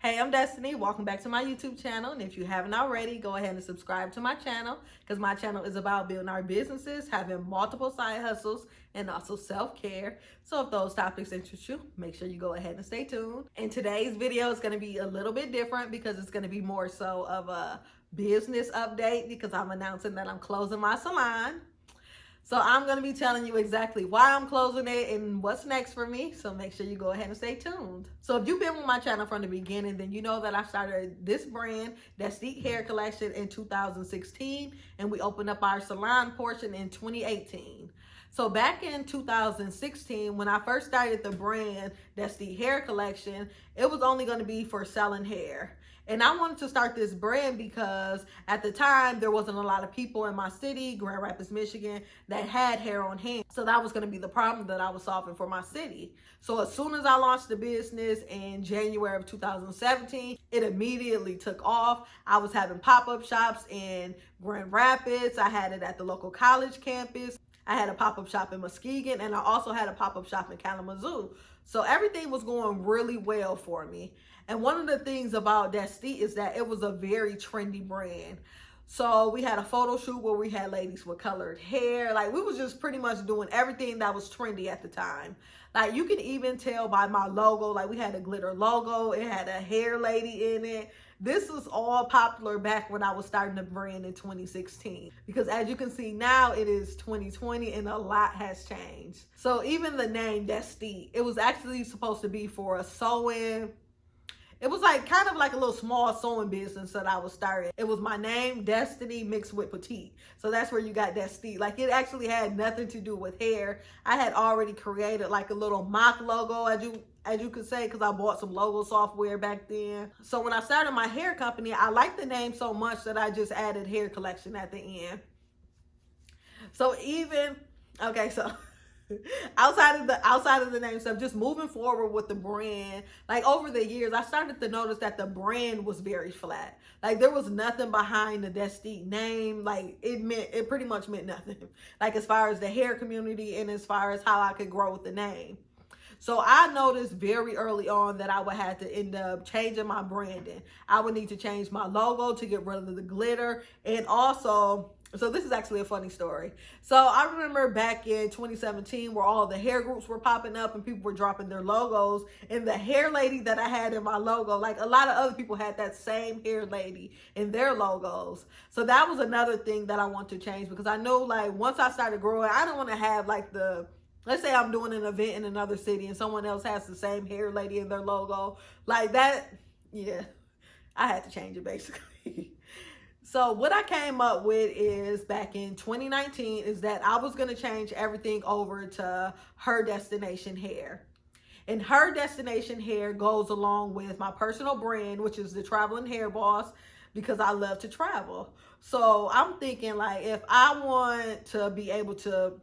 Hey, I'm Destiny. Welcome back to my YouTube channel. And if you haven't already, go ahead and subscribe to my channel because my channel is about building our businesses, having multiple side hustles, and also self-care. So if those topics interest you, make sure you go ahead and stay tuned. And today's video is going to be a little bit different because it's going to be more so of a business update because I'm announcing that I'm closing my salon. So I'm going to be telling you exactly why I'm closing it and what's next for me. So make sure you go ahead and stay tuned. So if you've been with my channel from the beginning, then you know that I started this brand, Destite Hair Collection, in 2016. And we opened up our salon portion in 2018. So back in 2016, when I first started the brand, Destite Hair Collection, it was only going to be for selling hair. And I wanted to start this brand because at the time, there wasn't a lot of people in my city, Grand Rapids, Michigan, that had hair on hand. So that was going to be the problem that I was solving for my city. So as soon as I launched the business in January of 2017, it immediately took off. I was having pop-up shops in Grand Rapids. I had it at the local college campus. I had a pop-up shop in Muskegon, and I also had a pop-up shop in Kalamazoo. So everything was going really well for me. And one of the things about Destite is that it was a very trendy brand. So we had a photo shoot where we had ladies with colored hair. Like, we was just pretty much doing everything that was trendy at the time. Like, you can even tell by my logo, like we had a glitter logo. It had a hair lady in it. This was all popular back when I was starting the brand in 2016. Because as you can see now, it is 2020 and a lot has changed. So even the name Destite, it was actually supposed to be for a sewing. It was like kind of like a little small sewing business that I was starting. It was my name, Destiny, mixed with petite. So that's where you got Destite. Like, it actually had nothing to do with hair. I had already created like a little mock logo, as you could say, because I bought some logo software back then. So when I started my hair company, I liked the name so much that I just added hair collection at the end. So outside of the name stuff, just moving forward with the brand, like over the years, I started to notice that the brand was very flat. Like, there was nothing behind the Destite name. Like, it pretty much meant nothing. Like, as far as the hair community and as far as how I could grow with the name. So I noticed very early on that I would have to end up changing my branding. I would need to change my logo to get rid of the glitter, and also, so this is actually a funny story. So I remember back in 2017 where all the hair groups were popping up and people were dropping their logos, and the hair lady that I had in my logo, like a lot of other people had that same hair lady in their logos. So that was another thing that I want to change, because I know, like, once I started growing, I don't want to have like let's say I'm doing an event in another city and someone else has the same hair lady in their logo. Like that, yeah, I had to change it basically. So what I came up with is back in 2019 is that I was going to change everything over to Her Destination Hair. And Her Destination Hair goes along with my personal brand, which is the Traveling Hair Boss, because I love to travel. So I'm thinking, like, if I want to be able to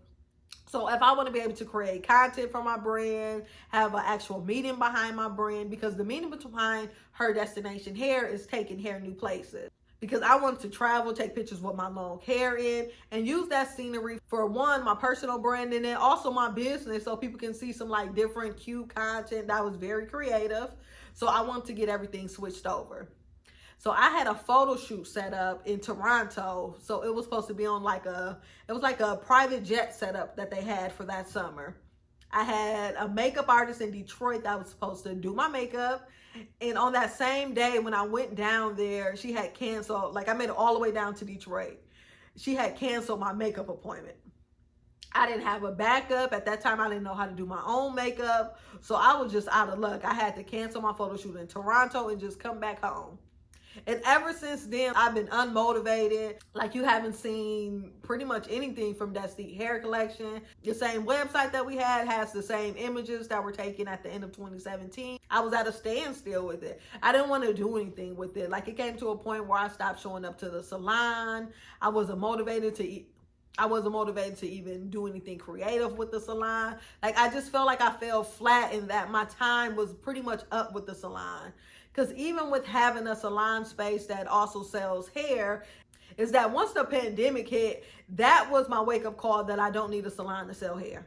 create content for my brand, have an actual meaning behind my brand, because the meaning behind Her Destination Hair is taking hair new places. Because I want to travel, take pictures with my long hair in, and use that scenery for, one, my personal brand, and then also my business, so people can see some like different cute content that was very creative. So I want to get everything switched over. So I had a photo shoot set up in Toronto. So it was supposed to be on it was like a private jet setup that they had for that summer. I had a makeup artist in Detroit that was supposed to do my makeup. And on that same day when I went down there, she had canceled, like, I made it all the way down to Detroit. She had canceled my makeup appointment. I didn't have a backup. At that time, I didn't know how to do my own makeup. So I was just out of luck. I had to cancel my photo shoot in Toronto and just come back home. And ever since then, I've been unmotivated. Like, you haven't seen pretty much anything from Destite Hair Collection. The same website that we had has the same images that were taken at the end of 2017. I was at a standstill with it. I didn't want to do anything with it. Like, it came to a point where I stopped showing up to the salon. I wasn't motivated to even do anything creative with the salon. Like, I just felt like I fell flat in that my time was pretty much up with the salon. Because even with having a salon space that also sells hair, is that once the pandemic hit, that was my wake-up call that I don't need a salon to sell hair.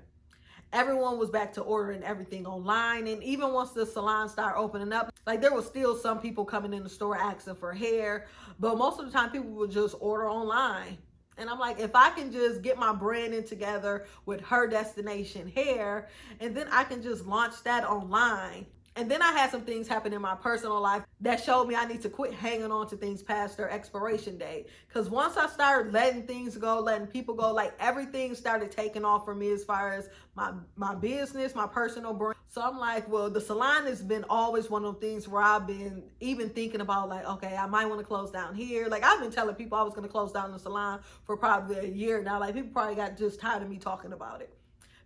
everyone was back to ordering everything online. And even once the salon started opening up, like there was still some people coming in the store asking for hair, but most of the time people would just order online. And I'm like, if I can just get my branding together with Her Destination Hair, and then I can just launch that online. And then I had some things happen in my personal life that showed me I need to quit hanging on to things past their expiration date. Because once I started letting things go, letting people go, like everything started taking off for me as far as my business, my personal brand. So I'm like, well, the salon has been always one of those things where I've been even thinking about like, okay, I might want to close down here. Like I've been telling people I was going to close down the salon for probably a year now. Like people probably got just tired of me talking about it.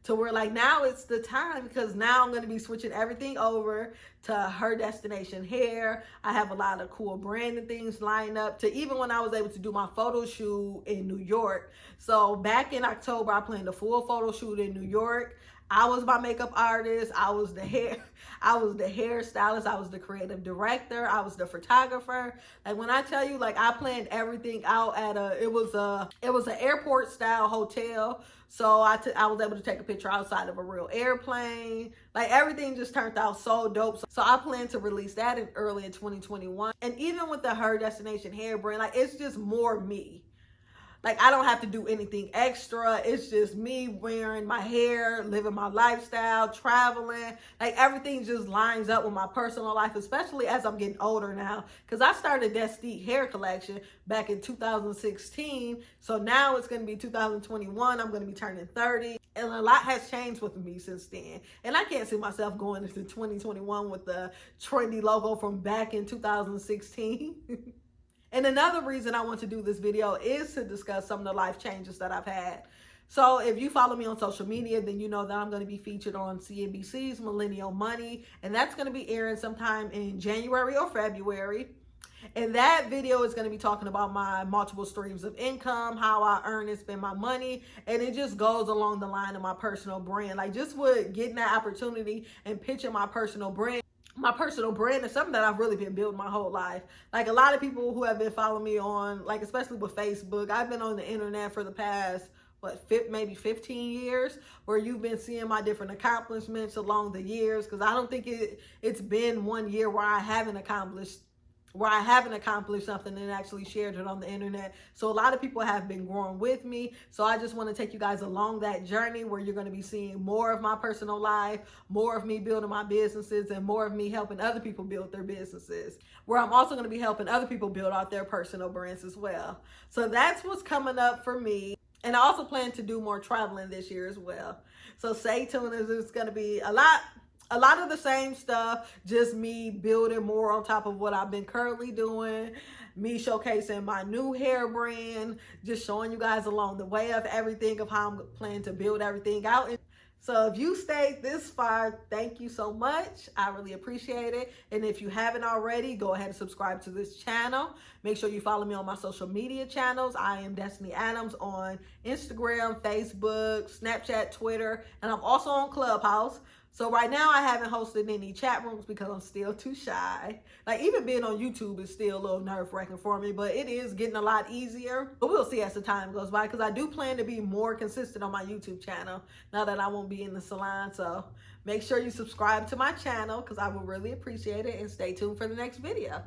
So we're like, now it's the time, because now I'm going to be switching everything over to Her Destination Hair. I have a lot of cool branding things lined up, to even when I was able to do my photo shoot in New York. So back in October, I planned a full photo shoot in New York. I was my makeup artist. I was the hairstylist. I was the creative director. I was the photographer. Like when I tell you, like I planned everything out at it was an airport style hotel. So I was able to take a picture outside of a real airplane. Like everything just turned out so dope. So I plan to release that early in 2021. And even with the Her Destination Hair brand, like it's just more me. Like I don't have to do anything extra. It's just me wearing my hair, living my lifestyle, traveling. Like everything just lines up with my personal life, especially as I'm getting older now. Because I started Destite Hair Collection back in 2016. So now it's going to be 2021. I'm going to be turning 30. And a lot has changed with me since then. And I can't see myself going into 2021 with the trendy logo from back in 2016. And another reason I want to do this video is to discuss some of the life changes that I've had. So if you follow me on social media, then you know that I'm going to be featured on CNBC's Millennial Money. And that's going to be airing sometime in January or February. And that video is going to be talking about my multiple streams of income, how I earn and spend my money. And it just goes along the line of my personal brand. Like just with getting that opportunity and pitching my personal brand. My personal brand is something that I've really been building my whole life. Like a lot of people who have been following me on, like especially with Facebook, I've been on the internet for the past, maybe 15 years, where you've been seeing my different accomplishments along the years. Because I don't think it's been 1 year where I haven't accomplished something and actually shared it on the internet. So a lot of people have been growing with me. So I just want to take you guys along that journey where you're going to be seeing more of my personal life, more of me building my businesses, and more of me helping other people build their businesses, where I'm also going to be helping other people build out their personal brands as well. So that's what's coming up for me. And I also plan to do more traveling this year as well. So stay tuned, as it's going to be a lot of the same stuff, just me building more on top of what I've been currently doing, me showcasing my new hair brand, just showing you guys along the way of everything, of how I'm planning to build everything out. So if you stayed this far, thank you so much. I really appreciate it. And if you haven't already, go ahead and subscribe to this channel. Make sure you follow me on my social media channels. I am Destiny Adams on Instagram, Facebook, Snapchat, Twitter, and I'm also on Clubhouse. So right now I haven't hosted any chat rooms because I'm still too shy. Like even being on YouTube is still a little nerve-wracking for me, but it is getting a lot easier. But we'll see as the time goes by, because I do plan to be more consistent on my YouTube channel now that I won't be in the salon. So make sure you subscribe to my channel, because I will really appreciate it, and stay tuned for the next video.